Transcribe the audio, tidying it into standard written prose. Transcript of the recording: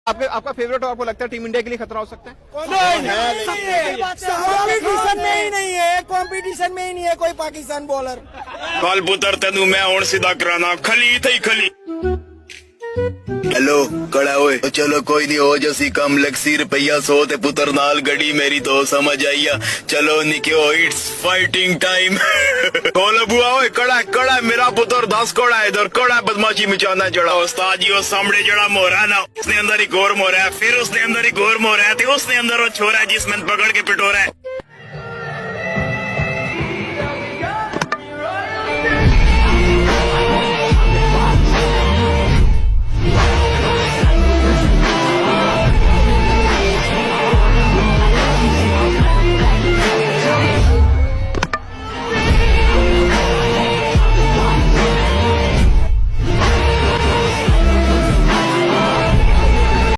आपके आपका फेवरेट और आपको लगता है टीम इंडिया के लिए खतरा हो सकता है? कंपटीशन में ही नहीं है, कंपटीशन में ही नहीं है कोई पाकिस्तान बॉलर। कल पुत्र तेनू मैं हुण सीधा कराना खली थई खली। हेलो कड़ा होए तो चलो कोई नहीं हो जसी कम लक्सी रुपया 100 ते पुत्र नाल गड़ी मेरी तो समझ आईया। चलो निक्यो इट्स फाइटिंग टाइम। खोलो बुआ ओए कड़ा कड़ा मेरा पुत्र 10 कड़ा इधर कड़ा बदमाशी मचाना चढ़ा। उस्ताद जी वो सामने जड़ा मोरा ना उसने अंदर ही गोर मोरा है, फिर उसने अंदर ही गोर मोरा है, उसने अंदर वो छोरा है जिसमें पकड़ के पिटोरा है।